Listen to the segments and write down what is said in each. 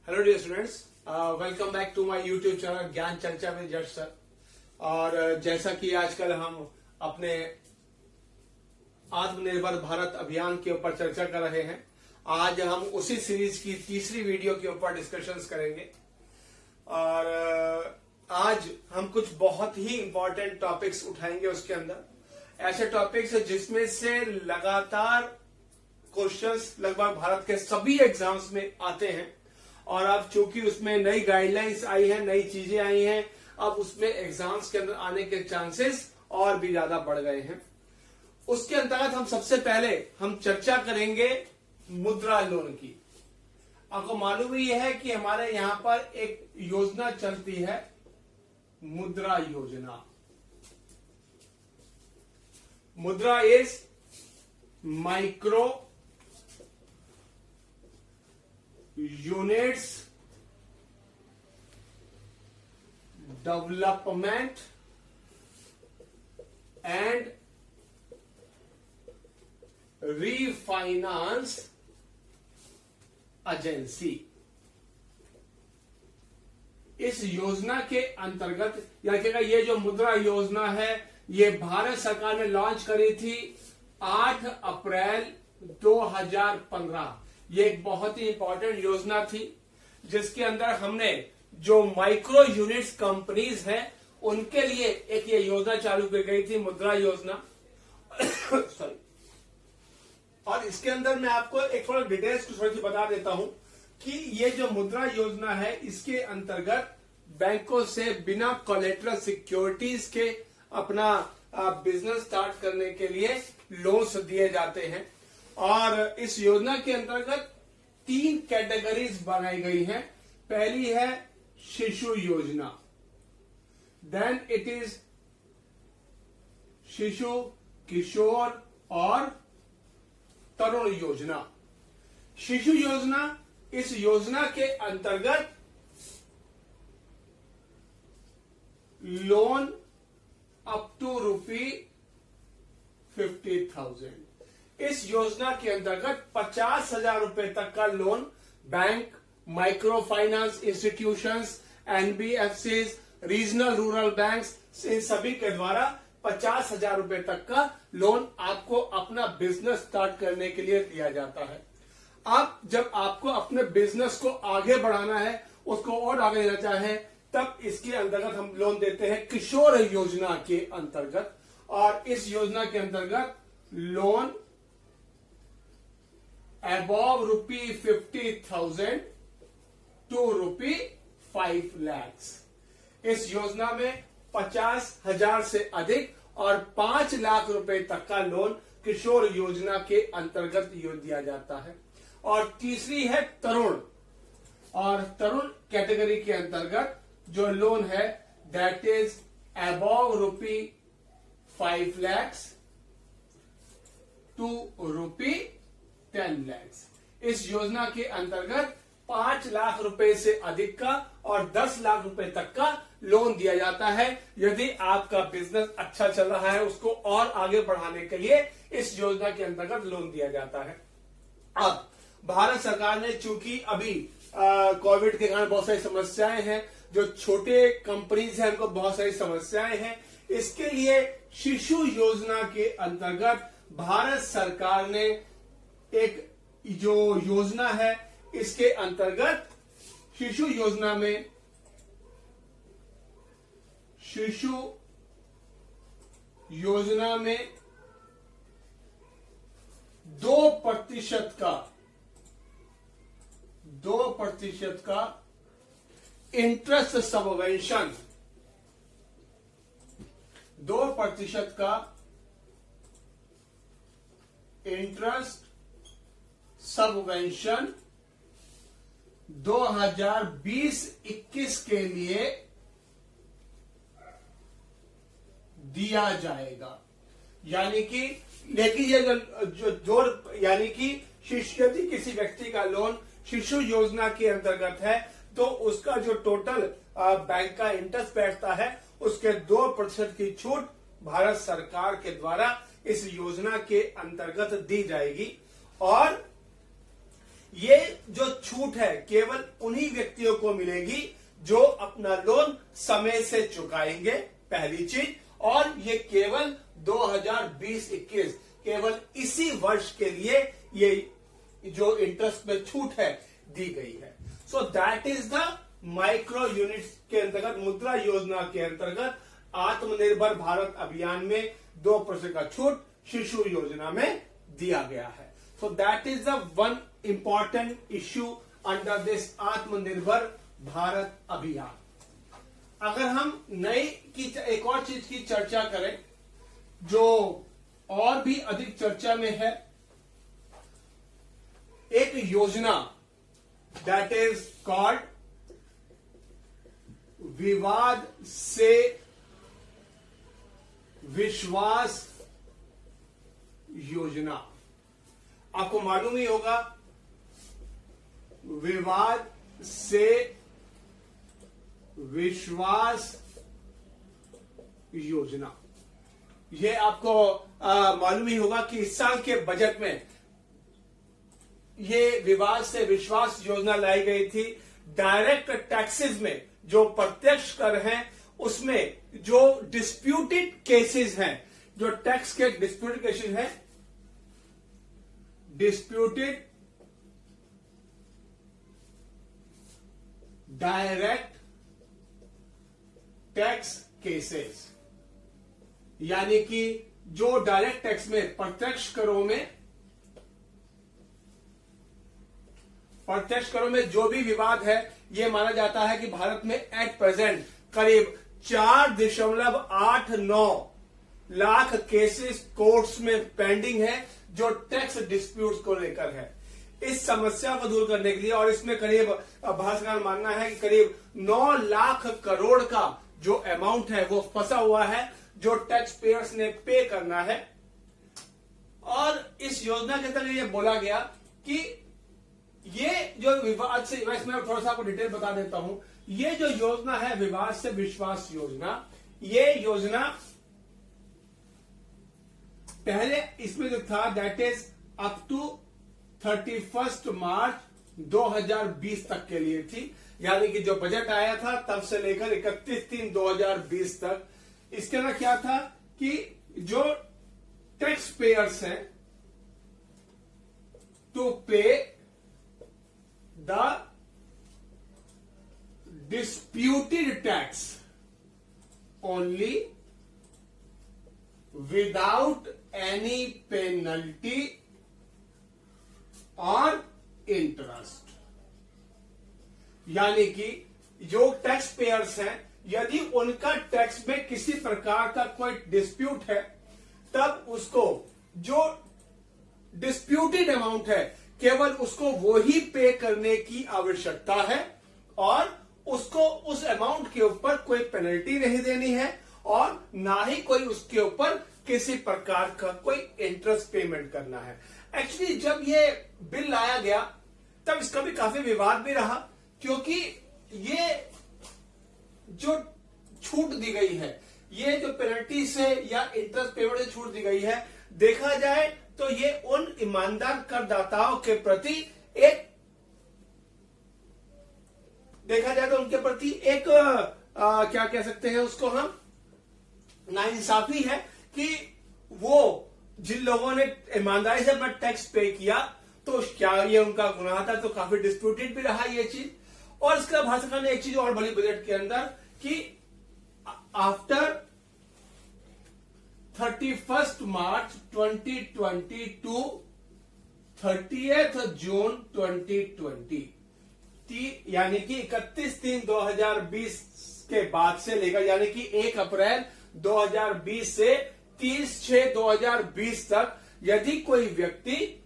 Hello dear students, welcome back to my YouTube channel Gyan Charcha with जश sir. और जैसा कि आजकल हम अपने आत्मनिर्भर भारत अभियान के ऊपर चर्चा कर रहे हैं, आज हम उसी सीरीज की तीसरी वीडियो के ऊपर डिस्कशंस करेंगे। और आज हम कुछ बहुत ही इंपॉर्टेंट टॉपिक्स उठाएंगे। उसके अंदर ऐसे टॉपिक्स जिसमें से लगातार क्वेश्चंस लगभग भारत के सभी एग्जाम्स में आते हैं। और अब चूंकि उसमें नई गाइडलाइंस आई है, नई चीजें आई हैं, अब उसमें एग्जाम्स के अंदर आने के चांसेस और भी ज्यादा बढ़ गए हैं। उसके अंतर्गत हम सबसे पहले हम चर्चा करेंगे मुद्रा लोन की। आपको मालूम ही है कि हमारे यहां पर एक योजना चलती है, मुद्रा योजना। मुद्रा is micro units development and refinance agency. इस योजना के अंतर्गत ये जो मुद्रा योजना है, ये भारत सरकार ने लॉन्च करी थी 8 अप्रैल 2015। ये एक बहुत ही इंपॉर्टेंट योजना थी, जिसके अंदर हमने जो माइक्रो यूनिट्स कंपनीज हैं उनके लिए एक ये योजना चालू की गई थी, मुद्रा योजना। सॉरी। और इसके अंदर मैं आपको एक थोड़ा डिटेल्स थोड़ी सी बता देता हूं कि ये जो मुद्रा योजना है, इसके अंतर्गत बैंकों से बिना कोलेटरल सिक्योरिटीज के अपना बिजनेस स्टार्ट करने के लिए लोन्स दिए जाते हैं। और इस योजना के अंतर्गत 3 कैटेगरीज बनाई गई हैं। पहली है शिशु योजना, देन इट इज शिशु, किशोर और तरुण योजना। शिशु योजना, इस योजना के अंतर्गत लोन अप टू ₹50,000। इस योजना के अंतर्गत 50,000 रुपए तक का loan bank, micro finance institutions, NBFCs, regional rural banks, इन सभी के द्वारा 50,000 रुपए तक का लोन आपको अपना बिजनेस स्टार्ट करने के लिए दिया जाता है। अब जब आपको अपने बिजनेस को आगे बढ़ाना है, उसको और आगे लेना चाहे, तब इसके अंतर्गत हम लोन देते हैं किशोर योजना के अंतर्गत। और इस योजना के अंतर्गत लोन above ₹50,000 to ₹5 lakhs। इस योजना में 50,000 से अधिक और 5 लाख रुपए तक का लोन किशोर योजना के अंतर्गत दिया जाता है। और तीसरी है तरुण। और तरुण कैटेगरी के अंतर्गत जो लोन है, that is above ₹5 lakhs to ₹10 lakhs। इस योजना के अंतर्गत 5 लाख रुपए से अधिक का और 10 लाख रुपए तक का लोन दिया जाता है। यदि आपका बिजनेस अच्छा चल रहा है, उसको और आगे बढ़ाने के लिए इस योजना के अंतर्गत लोन दिया जाता है। अब भारत सरकार ने, चूंकि अभी कोविड के कारण बहुत सारी समस्याएं हैं, जो छोटे कंपनीज हैं उनको बहुत सारी समस्याएं हैं, इसके लिए शिशु योजना के अंतर्गत भारत सरकार ने एक जो योजना है, इसके अंतर्गत शिशु योजना में 2% का इंटरेस्ट सबवेंशन, 2% का इंटरेस्ट सबवेंशन 2020-21 के लिए दिया जाएगा। यानी कि लेकिन ये यानी कि यदि किसी व्यक्ति का लोन शिशु योजना के अंतर्गत है, तो उसका जो टोटल बैंक का इंटरेस्ट बैठता है, उसके 2% की छूट भारत सरकार के द्वारा इस योजना के अंतर्गत दी जाएगी। और ये जो छूट है केवल उन्हीं व्यक्तियों को मिलेगी जो अपना लोन समय से चुकाएंगे, पहली चीज। और ये केवल 2020-21 केवल इसी वर्ष के लिए ये जो इंटरेस्ट में छूट है दी गई है। सो that is the micro units के अंतर्गत, मुद्रा योजना के अंतर्गत आत्मनिर्भर भारत अभियान में 2% का छूट शिशु योजना में दिया गया है। सो that is the one important issue under this आत्मनिर्भर भारत अभियान। अगर हम नई की एक और चीज की चर्चा करें जो और भी अधिक चर्चा में है, एक योजना दैट इज कॉल्ड विवाद से विश्वास योजना। आपको मालूम ही होगा विवाद से विश्वास योजना, यह आपको मालूम ही होगा कि इस साल के बजट में ये विवाद से विश्वास योजना लाई गई थी। डायरेक्ट टैक्सेस में जो प्रत्यक्ष कर हैं उसमें जो डिस्प्यूटेड केसेस हैं, जो टैक्स के डिस्प्यूटेड केसेस हैं, डिस्प्यूटेड डायरेक्ट टैक्स केसेस, यानी कि जो डायरेक्ट टैक्स में प्रत्यक्ष करों में जो भी विवाद है, यह माना जाता है कि भारत में एट प्रेजेंट करीब 4.89 लाख केसेस कोर्ट्स में पेंडिंग है जो टैक्स डिस्प्यूट्स को लेकर है। इस समस्या को दूर करने के लिए, और इसमें करीब भारत सरकार का मानना है कि करीब 9 लाख करोड़ का जो अमाउंट है वो फंसा हुआ है जो टैक्स पेयर्स ने पे करना है। और इस योजना के तहत ये बोला गया कि ये जो विवाद से, मैं थोड़ा सा आपको डिटेल बता देता हूं, ये जो योजना है विवाद से विश्वास योजना, ये योजना पहले इसमें जो था दैट इज अप टू 31 मार्च 2020 तक के लिए थी, यानी कि जो बजट आया था तब से लेकर 31/3/2020 तक। इसके अंदर क्या था कि जो टैक्स पेयर्स हैं टू पे the disputed tax only without any penalty or interest, यानी कि जो टैक्स पेयर्स हैं यदि उनका टैक्स में किसी प्रकार का कोई डिस्प्यूट है तब उसको जो डिस्प्यूटेड अमाउंट है केवल उसको वो ही पे करने की आवश्यकता है और उसको उस अमाउंट के ऊपर कोई पेनल्टी नहीं देनी है और ना ही कोई उसके ऊपर किसी प्रकार का कोई इंटरेस्ट पेमेंट करना है। एक्चुअली जब ये बिल लाया गया तब इसका भी काफी विवाद भी रहा, क्योंकि ये जो छूट दी गई है, ये जो पेनल्टी से या इंटरेस्ट पेमेंट से छूट दी गई है, देखा जाए तो ये उन ईमानदार करदाताओं के प्रति उनके प्रति एक क्या कह सकते हैं उसको हम, नाइंसाफी है कि वो जिन लोगों ने ईमानदारी से अपना टैक्स पे किया तो क्या ये उनका गुनाह था, तो काफी डिस्प्यूटेड भी रहा ये चीज। और इसके बाद भारत सरकार ने एक चीज और बड़ी बजट के अंदर कि आफ्टर 31 मार्च 2020 टू 30 जून 2020, यानी कि 31/3/2020 के बाद से लेकर, यानी कि 1 अप्रैल 2020 से 30/6/2020 तक यदि कोई व्यक्ति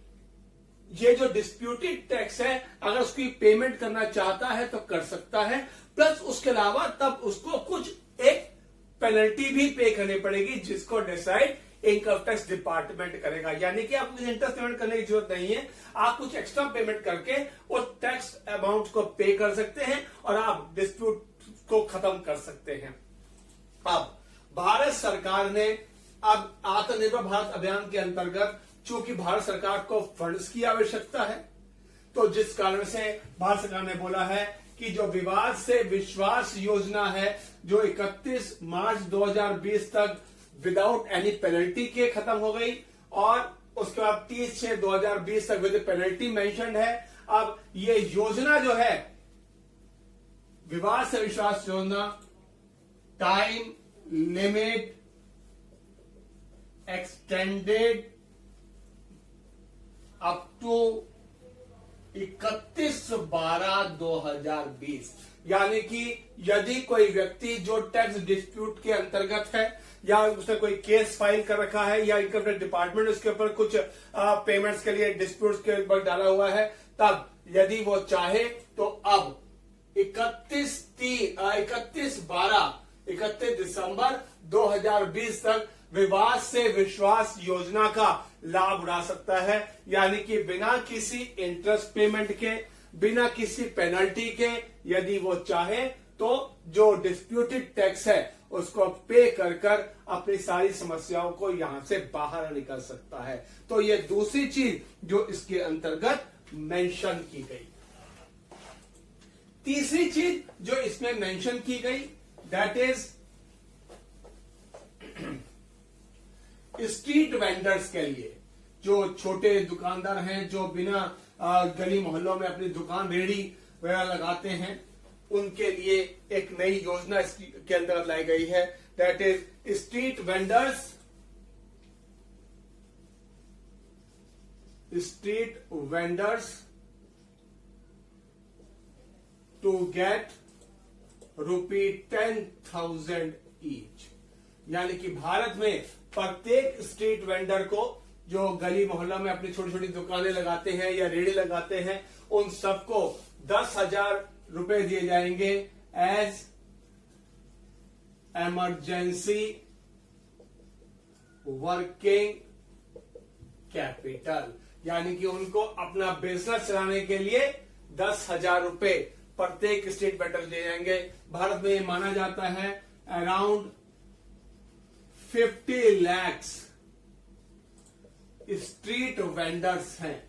ये जो डिस्प्यूटेड टैक्स है अगर उसकी पेमेंट करना चाहता है तो कर सकता है, प्लस उसके अलावा तब उसको कुछ एक पेनल्टी भी पे करनी पड़ेगी जिसको डिसाइड इनकम टैक्स डिपार्टमेंट करेगा। यानी कि आपको इंटरेस्ट पेमेंट करने की जरूरत नहीं है, आप कुछ एक्स्ट्रा पेमेंट करके उस टैक्स अमाउंट को पे कर सकते हैं और आप डिस्प्यूट को खत्म कर सकते हैं। अब भारत सरकार ने अब आत्मनिर्भर भारत अभियान के अंतर्गत चूंकि भारत सरकार को फंड्स की आवश्यकता है तो जिस कारण से भारत सरकार ने बोला है कि जो विवाद से विश्वास योजना है जो 31 मार्च 2020 तक विदाउट एनी पेनल्टी के खत्म हो गई और उसके बाद 30/6/2020 तक विद पेनल्टी मेंशन्ड है। अब ये योजना जो है विवाद से विश्वास योजना time limit extended up to 31/12/2020, यानी कि यदि कोई व्यक्ति जो टैक्स डिस्प्यूट के अंतर्गत है या उसने कोई केस फाइल कर रखा है या इनकम टैक्स डिपार्टमेंट उसके ऊपर कुछ पेमेंट्स के लिए डिस्प्यूट्स के ऊपर डाला हुआ है, तब यदि वो चाहे तो अब 31 दिसंबर 2020 तक विवाद से विश्वास योजना का लाभ उठा सकता है, यानी कि बिना किसी इंटरेस्ट पेमेंट के, बिना किसी पेनल्टी के यदि वो चाहे तो जो डिस्प्यूटेड टैक्स है उसको पे कर अपनी सारी समस्याओं को यहां से बाहर निकल सकता है। तो ये दूसरी चीज जो इसके अंतर्गत मेंशन की गई। तीसरी चीज जो इसमें मेंशन की गई दैट इज स्ट्रीट वेंडर्स के लिए, जो छोटे दुकानदार हैं जो बिना गली मोहल्लों में अपनी दुकान रेडी वगैरह लगाते हैं, उनके लिए एक नई योजना इसके अंदर लाई गई है that is street vendors to get ₹10,000 each, यानी कि भारत में प्रत्येक स्ट्रीट वेंडर को जो गली मोहल्ला में अपनी छोटी छोटी दुकानें लगाते हैं या रेडी लगाते हैं उन सबको 10,000 रुपए दिए जाएंगे एज इमरजेंसी वर्किंग कैपिटल, यानी कि उनको अपना बिजनेस चलाने के लिए 10,000 रुपए प्रत्येक स्ट्रीट वेंडर दिए जाएंगे। भारत में ये माना जाता है अराउंड 50 लाख स्ट्रीट वेंडर्स हैं।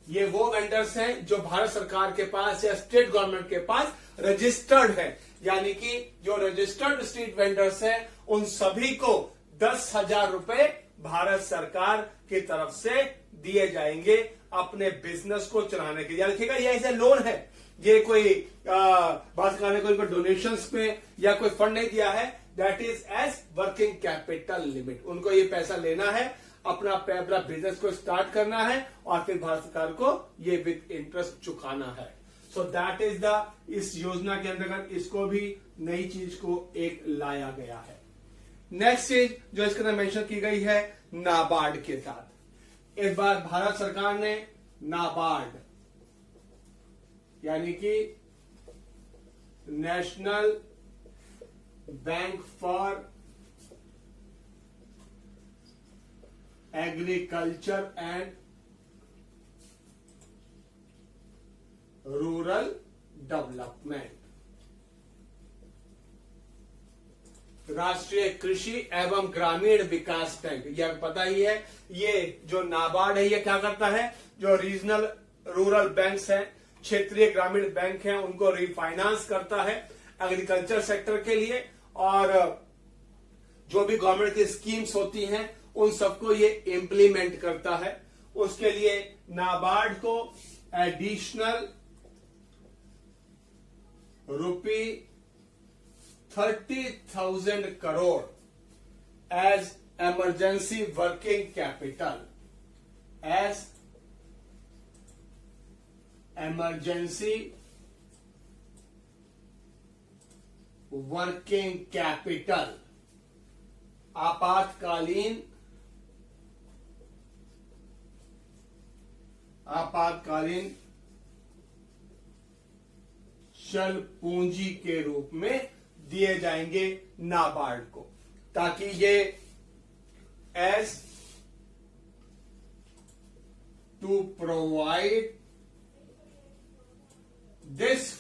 ये वो वेंडर्स हैं जो भारत सरकार के पास या स्टेट गवर्नमेंट के पास रजिस्टर्ड है, यानी कि जो रजिस्टर्ड स्ट्रीट वेंडर्स हैं उन सभी को 10,000 रुपए भारत सरकार की तरफ से दिए जाएंगे अपने बिजनेस को चलाने के लिए। देखिएगा ये ऐसे लोन है, ये कोई भारत सरकार ने कोई डोनेशंस पे या कोई फंड नहीं दिया है, that is as working capital limit. उनको ये पैसा लेना है, अपना बिजनेस को स्टार्ट करना है और फिर भारत सरकार को ये विद इंटरेस्ट चुकाना है। सो दैट इज द, इस योजना के अंतर्गत इसको भी नई चीज को एक लाया गया है। नेक्स्ट चीज जो इसके अंदर मेंशन की गई है नाबार्ड के साथ। इस बार भारत सरकार ने नाबार्ड यानी कि national bank for agriculture and rural development, राष्ट्रीय कृषि एवं ग्रामीण विकास बैंक, यह पता ही है। ये जो नाबार्ड है ये क्या करता है, जो रीजनल रूरल बैंक्स हैं, क्षेत्रीय ग्रामीण बैंक हैं, उनको रिफाइनेंस करता है एग्रीकल्चर सेक्टर के लिए, और जो भी गवर्नमेंट की स्कीम्स होती हैं उन सबको ये इंप्लीमेंट करता है। उसके लिए नाबार्ड को additional ₹30,000 crore as emergency working capital, as emergency working capital, आपातकालीन चल पूंजी के रूप में दिए जाएंगे नाबार्ड को, ताकि ये as to provide this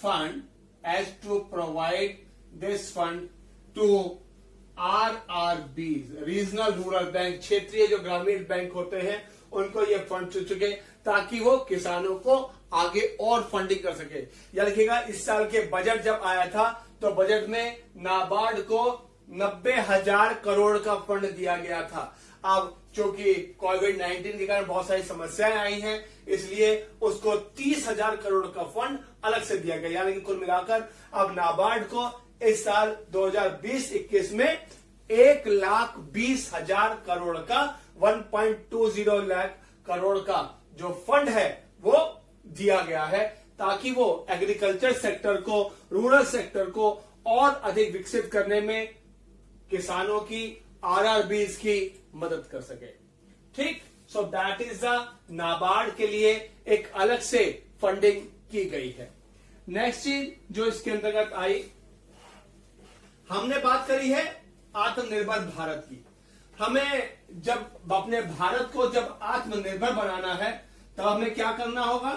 fund to RRBs, regional rural bank, क्षेत्रीय जो ग्रामीण बैंक होते हैं उनको ये फंड चुके ताकि वो किसानों को आगे और फंडिंग कर सके। याद रखिएगा, इस साल के बजट जब आया था तो बजट में नाबार्ड को 90,000 करोड़ का फंड दिया गया था। अब चूंकि कोविड-19 के कारण बहुत सारी समस्याएं आई हैं, इसलिए उसको 30,000 करोड़ का फंड अलग से दिया गया। यानी कि कुल मिलाकर अब नाबार्ड को इस साल 2020-21 में 1,20,000 करोड़ का 1.20 लाख करोड़ का जो फंड है वो दिया गया है, ताकि वो एग्रीकल्चर सेक्टर को, रूरल सेक्टर को और अधिक विकसित करने में किसानों की, आरआरबीज की मदद कर सके। ठीक, सो दैट इज द नाबार्ड के लिए एक अलग से फंडिंग की गई है। नेक्स्ट चीज जो इसके अंतर्गत आई, हमने बात करी है आत्मनिर्भर भारत की। हमें जब अपने भारत को जब आत्मनिर्भर बनाना है तब हमें क्या करना होगा,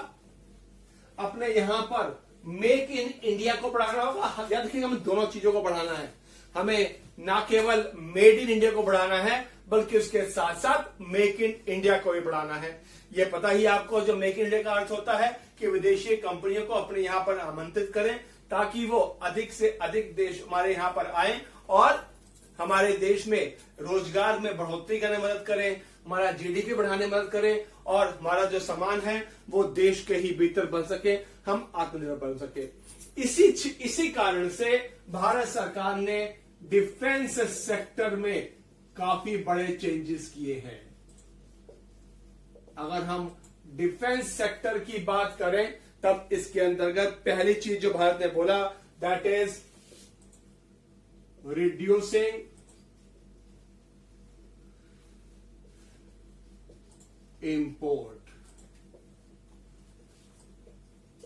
अपने यहां पर मेक इन इंडिया को बढ़ाना होगा। याद रखिएगा, हमें दोनों चीजों को बढ़ाना है। हमें ना केवल मेड इन इंडिया को बढ़ाना है बल्कि उसके साथ साथ मेक इन इंडिया को भी बढ़ाना है। यह पता ही आपको, जो मेक इन इंडिया का अर्थ होता है कि विदेशी कंपनियों को अपने यहां पर आमंत्रित करें ताकि वो अधिक से अधिक देश हमारे यहां पर आए और हमारे देश में रोजगार में बढ़ोतरी करने में मदद करें, हमारा जीडीपी बढ़ाने में मदद करें और हमारा जो सामान है वो देश के ही भीतर बन सके, हम आत्मनिर्भर बन सके। इसी कारण से भारत सरकार ने डिफेंस सेक्टर में काफी बड़े चेंजेस किए हैं। अगर हम डिफेंस सेक्टर की बात करें तब इसके अंतर्गत पहली चीज जो भारत ने बोला, दैट इज रिड्यूसिंग इंपोर्ट,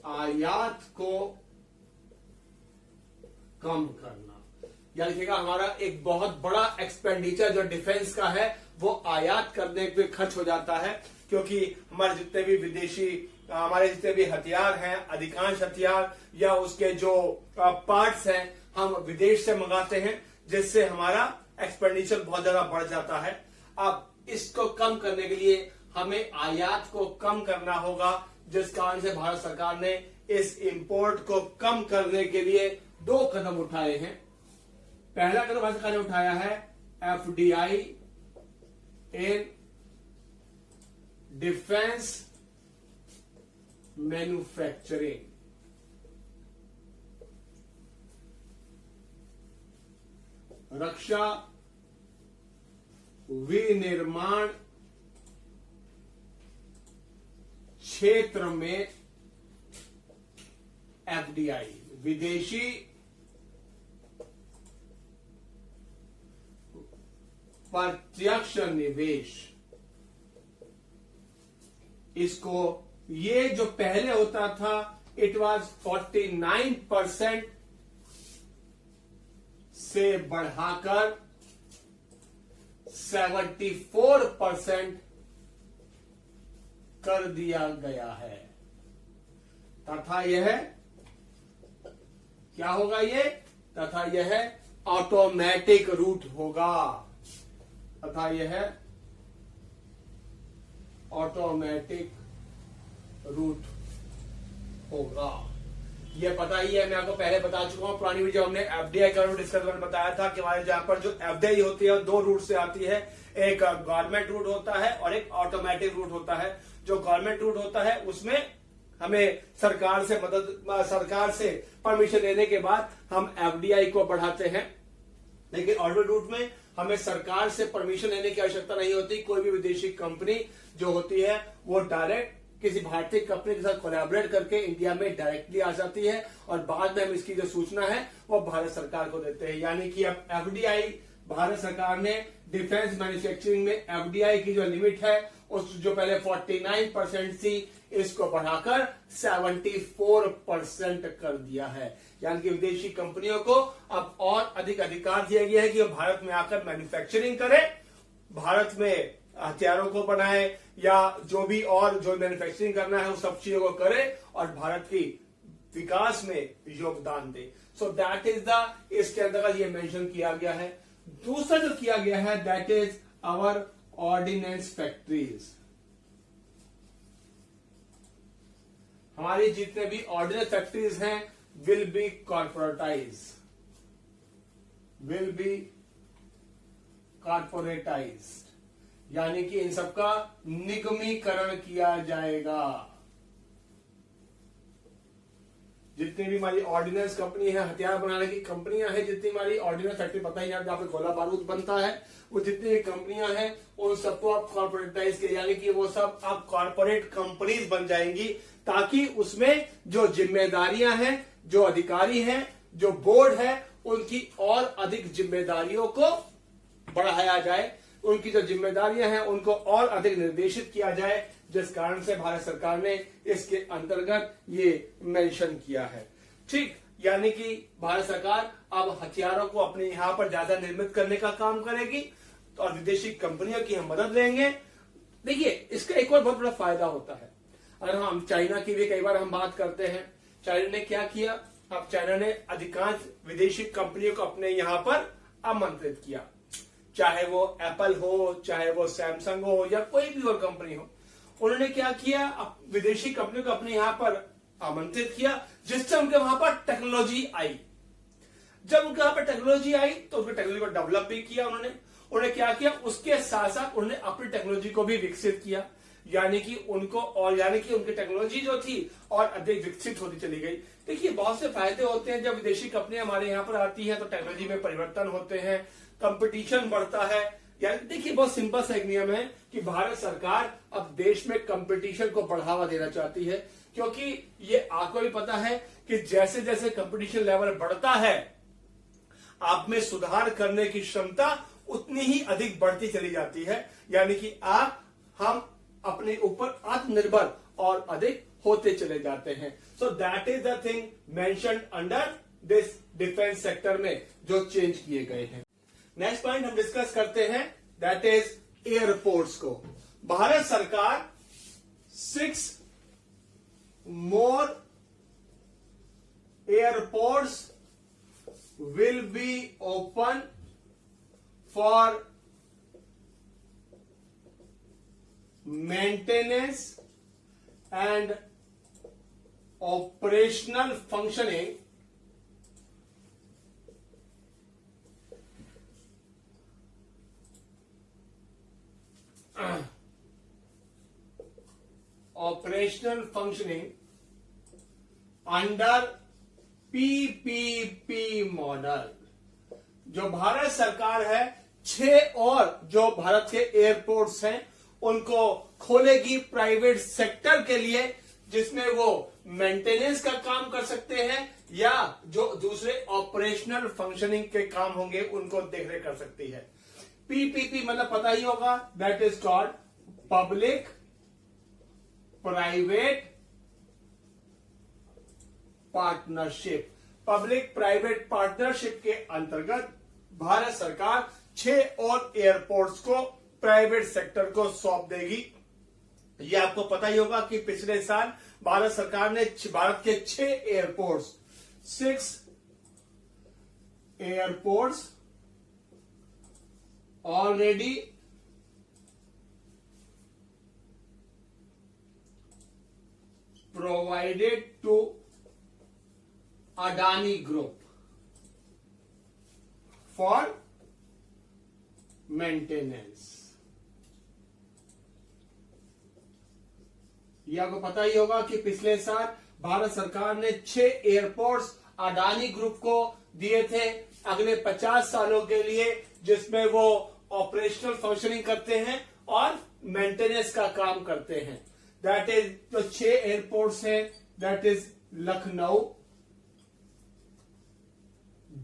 आयात को कम करना। याद रखिएगा, हमारा एक बहुत बड़ा एक्सपेंडिचर जो डिफेंस का है वो आयात करने पे खर्च हो जाता है, क्योंकि हमारे जितने भी विदेशी, हमारे जितने भी हथियार हैं, अधिकांश हथियार या उसके जो पार्ट्स हैं हम विदेश से मंगाते हैं, जिससे हमारा एक्सपेंडिचर बहुत ज्यादा बढ़ जाता है। अब इसको कम करने के लिए हमें आयात को कम करना होगा, जिस कारण से भारत सरकार ने इस इंपोर्ट को कम करने के लिए 2 कदम उठाए हैं। पहला कदम भारत सरकार ने उठाया है एफडीआई इन डिफेंस मैन्युफैक्चरिंग। रक्षा विनिर्माण क्षेत्र में एफडीआई, विदेशी प्रत्यक्ष निवेश, इसको ये जो पहले होता था इट वाज 49% से बढ़ाकर 74% कर दिया गया है, तथा यह क्या होगा, तथा यह ऑटोमेटिक रूट होगा, तथा यह ऑटोमेटिक रूट होगा। ये पता ही है, मैं आपको पहले बता चुका हूं, पुरानी वीडियो हमने एफडीआई का डिस्कस करके बताया था कि हमारे जहां पर जो एफडीआई होती है 2 रूट से आती है, एक गवर्नमेंट रूट होता है और एक ऑटोमेटिक रूट होता है। जो गवर्नमेंट रूट होता है उसमें हमें सरकार से परमिशन लेने के बाद हम एफडीआई को बढ़ाते हैं, लेकिन ऑटोमेटिक रूट में हमें सरकार से परमिशन लेने की आवश्यकता नहीं होती। कोई भी विदेशी कंपनी जो होती है वो डायरेक्ट किसी भारतीय कंपनी के साथ कोलैबोरेट करके इंडिया में डायरेक्टली आ जाती है और बाद में हम इसकी जो सूचना है वो भारत सरकार को देते हैं। यानी कि अब एफडीआई, भारत सरकार ने डिफेंस मैन्युफैक्चरिंग में एफडीआई की जो लिमिट है उस जो पहले 49% थी इसको बढ़ाकर 74% कर दिया है। यानी कि विदेशी कंपनियों को अब और अधिक अधिकार दिया गया है कि वो भारत में आकर मैन्युफैक्चरिंग करे, भारत में हथियारों को बनाए या जो भी और जो मैन्युफैक्चरिंग करना है उस सब चीजों को करे और भारत की विकास में योगदान दे। सो दैट इज द, इसके अंतर्गत ये मेंशन किया गया है। दूसरा जो किया गया है that is our ordnance factories. हमारी जितने भी ऑर्डिनरी फैक्ट्रीज हैं will be corporatise, will be corporatised, यानी कि इन सबका निगमीकरण किया जाएगा। जितनी भी हमारी ऑर्डिनेंस कंपनी है, हथियार बनाने की कंपनियां हैं, जितनी हमारी ऑर्डिनेंस फैक्ट्री पता ही है जहां पे गोला बारूद बनता है, वो जितनी भी कंपनियां हैं उन सबको आप कॉर्पोरेटाइज किए, यानी कि वो सब आप कॉर्पोरेट कंपनीज बन जाएंगी, ताकि उसमें जो जिम्मेदारियां हैं, जो अधिकारी हैं, जो बोर्ड है, उनकी और अधिक जिम्मेदारियों को बढ़ाया जाए, उनकी जो जिम्मेदारियां हैं उनको और अधिक निर्देशित किया जाए, जिस कारण से भारत सरकार ने इसके अंतर्गत ये मेंशन किया है। ठीक, यानी कि भारत सरकार अब हथियारों को अपने यहां पर ज्यादा निर्मित करने का काम करेगी और विदेशी कंपनियों की हम मदद लेंगे। देखिए, इसका एक और बहुत बड़ा फायदा होता है। अगर हम चाइना की भी कई बार हम बात करते हैं, चाइना ने क्या किया, अब चाइना ने अधिकांश विदेशी कंपनियों को अपने यहां पर आमंत्रित किया, चाहे वो एप्पल हो, चाहे वो सैमसंग हो, या कोई भी और कंपनी हो। उन्होंने क्या किया, विदेशी कंपनियों को अपने यहां पर आमंत्रित किया, जिससे उनके वहां पर टेक्नोलॉजी आई। जब उनके वहां पर टेक्नोलॉजी आई तो उनकी टेक्नोलॉजी को डेवलप भी किया उन्होंने क्या किया, उसके साथ साथ उन्होंने अपनी टेक्नोलॉजी को भी विकसित किया, यानी कि उनकी टेक्नोलॉजी जो थी और अधिक विकसित होती चली गई। देखिए, बहुत से फायदे होते हैं जब विदेशी कंपनियां हमारे यहाँ पर आती हैं, तो टेक्नोलॉजी में परिवर्तन होते हैं, कंपटीशन बढ़ता है। यानी देखिए, बहुत सिंपल सा एक नियम है कि भारत सरकार अब देश में कंपटीशन को बढ़ावा देना चाहती है, क्योंकि ये आपको भी पता है कि जैसे जैसे कंपटीशन लेवल बढ़ता है, आप में सुधार करने की क्षमता उतनी ही अधिक बढ़ती चली जाती है, यानी कि हम अपने ऊपर आत्मनिर्भर और अधिक होते चले जाते हैं। सो that is the thing mentioned under this defence sector में जो चेंज किए गए हैं। नेक्स्ट पॉइंट हम डिस्कस करते हैं, दैट इज एयरपोर्ट्स को। भारत सरकार 6 more airports will be open for maintenance and operational functioning under PPP model. जो भारत सरकार है 6 और जो भारत के एयरपोर्ट्स हैं उनको खोलेगी प्राइवेट सेक्टर के लिए, जिसमें वो मेंटेनेंस का काम कर सकते हैं या जो दूसरे ऑपरेशनल फंक्शनिंग के काम होंगे उनको देखरेख कर सकती है। पीपीपी मतलब पता ही होगा, that is called public private partnership. Public private partnership के अंतर्गत भारत सरकार 6 और एयरपोर्ट्स को प्राइवेट सेक्टर को सौंप देगी। ये आपको पता ही होगा कि पिछले साल भारत सरकार ने भारत के 6 airports 6 airports already provided to Adani Group for maintenance। ये आपको पता ही होगा कि पिछले साल भारत सरकार ने 6 एयरपोर्ट्स अडानी ग्रुप को दिए थे अगले 50 सालों के लिए, जिसमें वो ऑपरेशनल फंक्शनिंग करते हैं और मेंटेनेंस का काम करते हैं। दैट इज जो 6 एयरपोर्ट्स हैं, that is Lucknow,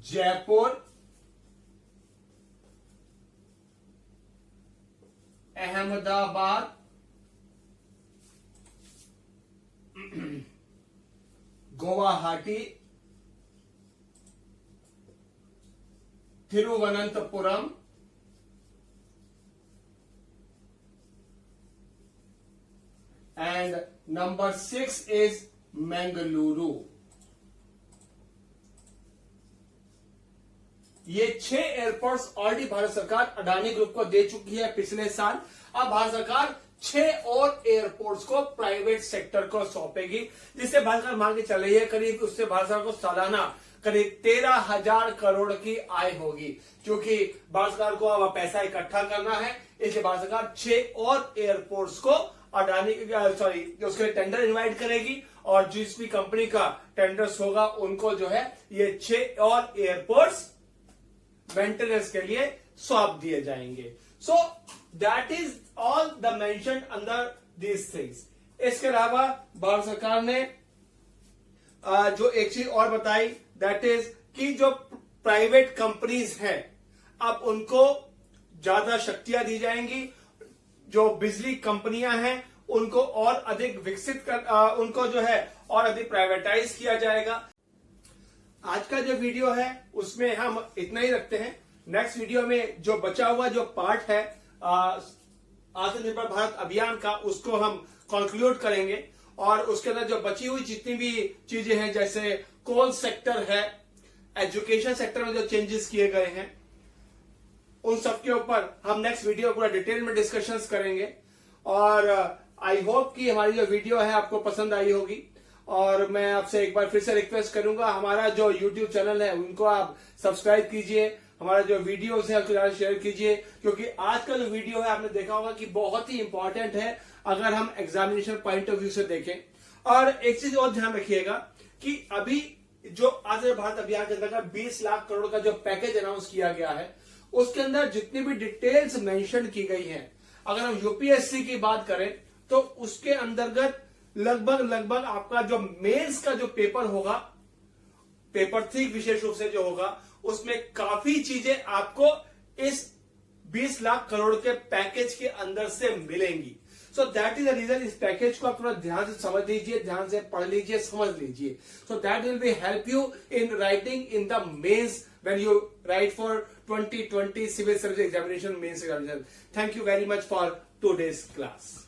Jaipur, Ahmedabad, Guwahati, Thiruvananthapuram, and number 6 is Mangaluru। ये 6 एयरपोर्ट्स ऑलरेडी भारत सरकार अडानी ग्रुप को दे चुकी है पिछले साल। अब भारत सरकार 6 और एयरपोर्ट्स को प्राइवेट सेक्टर को सौंपेगी, जिससे भारत सरकार मान के चल रही है करीब उससे भारत सरकार को सालाना करीब 13,000 करोड़ की आय होगी। क्योंकि भारत सरकार को अब पैसा इकट्ठा करना है, इसलिए भारत सरकार 6 और एयरपोर्ट्स को अडानी उसके टेंडर इनवाइट करेगी और जिस भी कंपनी का टेंडर्स होगा उनको जो है ये 6 और एयरपोर्ट्स मेंटेनेंस के लिए सौंप दिए जाएंगे। सो that is all the mention under these things. इसके अलावा भारत सरकार ने जो एक चीज और बताई, दैट इज कि जो प्राइवेट कंपनीज हैं अब उनको ज्यादा शक्तियां दी जाएंगी। जो बिजली कंपनियां हैं उनको और अधिक विकसित कर उनको जो है और अधिक प्राइवेटाइज किया जाएगा। आज का जो वीडियो है उसमें हम इतना ही रखते हैं। नेक्स्ट वीडियो में जो बचा हुआ जो पार्ट है आत्मनिर्भर भारत अभियान का, उसको हम कंक्लूड करेंगे और उसके अंदर जो बची हुई जितनी भी चीजें हैं, जैसे कोल सेक्टर है, एजुकेशन सेक्टर में जो चेंजेस किए गए हैं, उन सब के ऊपर हम नेक्स्ट वीडियो पूरा डिटेल में डिस्कशंस करेंगे। और आई होप कि हमारी जो वीडियो है आपको पसंद आई होगी। और मैं आपसे एक बार फिर से रिक्वेस्ट करूंगा, हमारा जो YouTube चैनल है उनको आप सब्सक्राइब कीजिए, हमारा जो वीडियोस है उसको ज्यादा शेयर कीजिए, क्योंकि आज का जो वीडियो है आपने देखा होगा कि बहुत ही इंपॉर्टेंट है अगर हम एग्जामिनेशन पॉइंट ऑफ व्यू से देखें। और एक चीज और ध्यान रखिएगा कि अभी जो आत्मनिर्भर भारत अभियान के अंतर्गत 20 लाख करोड़ का जो पैकेज अनाउंस किया गया है उसके अंदर जितनी भी डिटेल्स मेंशन की गई हैं, अगर हम यूपीएससी की बात करें तो उसके अंतर्गत लगभग आपका जो मेंस का जो पेपर होगा, पेपर 3 विशेष रूप से जो होगा, उसमें काफी चीजें आपको इस 20 लाख करोड़ के पैकेज के अंदर से मिलेंगी। So that is the reason, इस पैकेज को आप थोड़ा ध्यान से समझ लीजिए, ध्यान से पढ़ लीजिए, समझ लीजिए। So that will be help you in writing in the mains when you write for 2020 civil service examination, mains examination. Thank you very much for today's class.